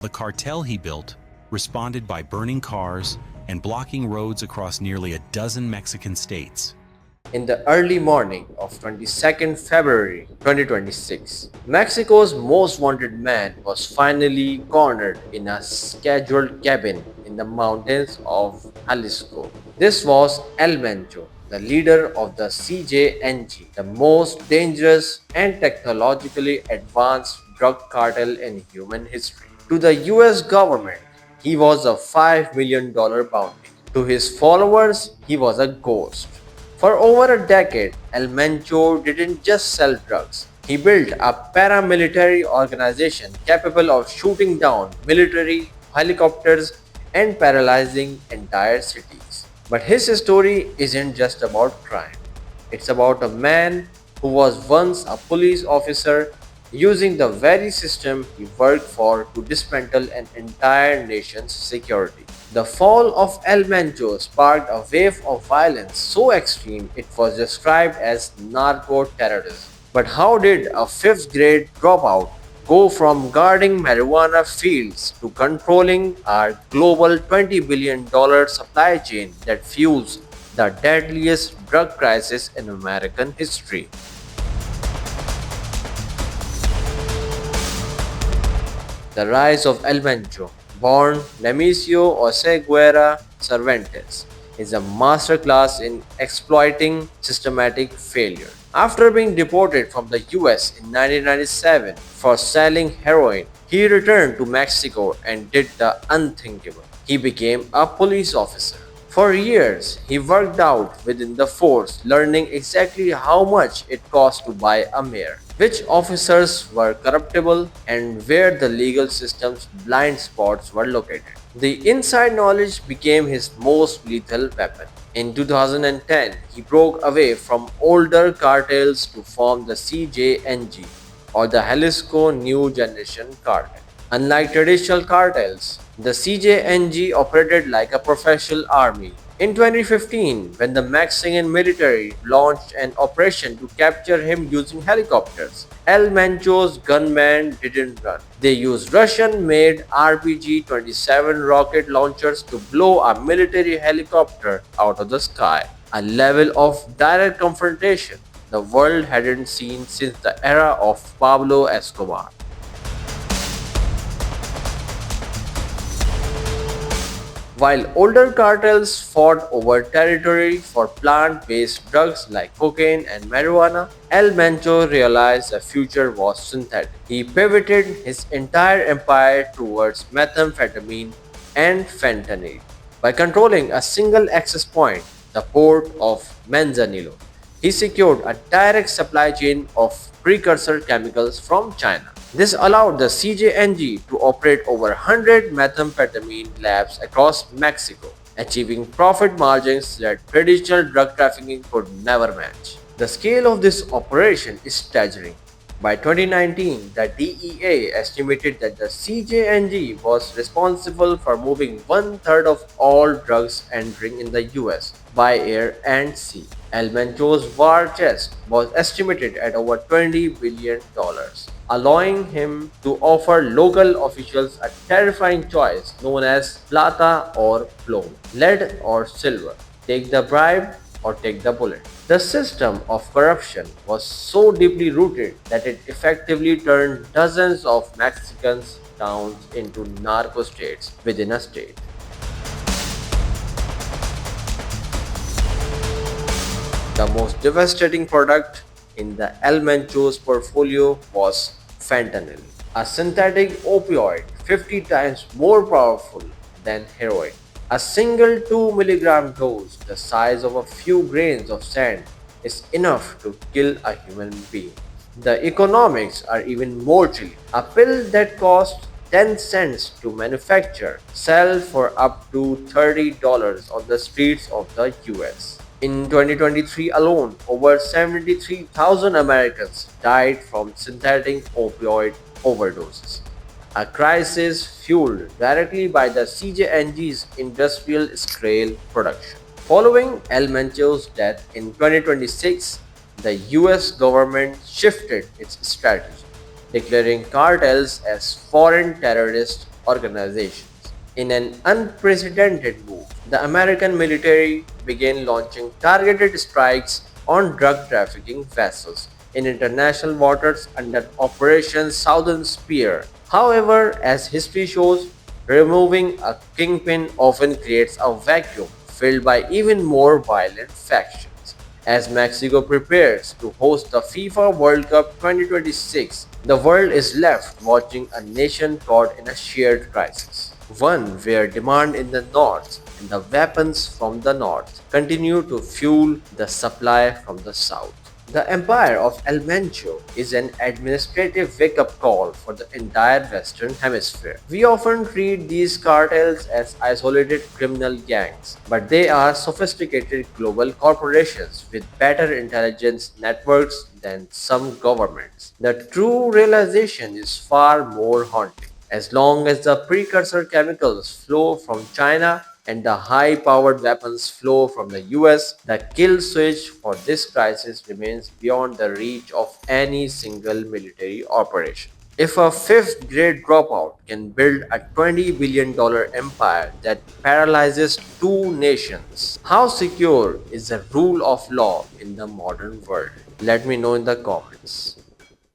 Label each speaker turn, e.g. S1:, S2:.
S1: The cartel he built responded by burning cars and blocking roads across nearly a dozen Mexican states.
S2: In the early morning of 22nd February 2026, Mexico's most wanted man was finally cornered in a scheduled cabin in the mountains of Jalisco. This was El Mencho, the leader of the CJNG, the most dangerous and technologically advanced drug cartel in human history. To the US government, he was a $5 million bounty. To his followers, he was a ghost. For over a decade, El Mencho didn't just sell drugs. He built a paramilitary organization capable of shooting down military helicopters and paralyzing entire cities. But his story isn't just about crime. It's about a man who was once a police officer using the very system he worked for to dismantle an entire nation's security. The fall of El Mencho sparked a wave of violence so extreme it was described as narco-terrorism. But how did a fifth grade dropout go from guarding marijuana fields to controlling our global $20 billion supply chain that fuels the deadliest drug crisis in American history? The rise of El Mencho, born Nemesio Oseguera Cervantes, is a masterclass in exploiting systematic failure. After being deported from the US in 1997 for selling heroin, he returned to Mexico and did the unthinkable. He became a police officer. For years, he worked out within the force, learning exactly how much it cost to buy a mare, which officers were corruptible, and where the legal system's blind spots were located. The inside knowledge became his most lethal weapon. In 2010, he broke away from older cartels to form the CJNG, or the Jalisco New Generation Cartel. Unlike traditional cartels, the CJNG operated like a professional army. In 2015, when the Mexican military launched an operation to capture him using helicopters, El Mencho's gunmen didn't run. They used Russian-made RPG-27 rocket launchers to blow a military helicopter out of the sky, a level of direct confrontation the world hadn't seen since the era of Pablo Escobar. While older cartels fought over territory for plant-based drugs like cocaine and marijuana, El Mencho realized the future was synthetic. He pivoted his entire empire towards methamphetamine and fentanyl. By controlling a single access point, the port of Manzanillo, he secured a direct supply chain of precursor chemicals from China. This allowed the CJNG to operate over 100 methamphetamine labs across Mexico, achieving profit margins that traditional drug trafficking could never match. The scale of this operation is staggering. By 2019, the DEA estimated that the CJNG was responsible for moving one-third of all drugs entering in the US by air and sea. El Mencho's war chest was estimated at over $20 billion, allowing him to offer local officials a terrifying choice known as plata or plomo, lead or silver. Take the bribe or take the bullet. The system of corruption was so deeply rooted that it effectively turned dozens of Mexican towns into narco states within a state. The most devastating product in the El Mencho's portfolio was fentanyl, a synthetic opioid 50 times more powerful than heroin. A single 2 milligram dose, the size of a few grains of sand, is enough to kill a human being. The economics are even more chilling. A pill that costs 10 cents to manufacture sells for up to $30 on the streets of the US. In 2023 alone, over 73,000 Americans died from synthetic opioid overdoses, a crisis fueled directly by the CJNG's industrial scale production. Following El Mencho's death in 2026, the US government shifted its strategy, declaring cartels as foreign terrorists organizations. In an unprecedented move, the American military began launching targeted strikes on drug trafficking vessels in international waters under Operation Southern Spear. However, as history shows, removing a kingpin often creates a vacuum filled by even more violent factions. As Mexico prepares to host the FIFA World Cup 2026, the world is left watching a nation caught in a shared crisis. One where demand in the north and the weapons from the north continue to fuel the supply from the south. The empire of El Mencho is an administrative wake-up call for the entire Western Hemisphere. We often treat these cartels as isolated criminal gangs, but they are sophisticated global corporations with better intelligence networks than some governments. The true realization is far more haunting. As long as the precursor chemicals flow from China and the high powered weapons flow from the US, the kill switch for this crisis remains beyond the reach of any single military operation. If a fifth grade dropout can build a $20 billion empire that paralyzes two nations, how secure is the rule of law in the modern world? Let me know in the comments.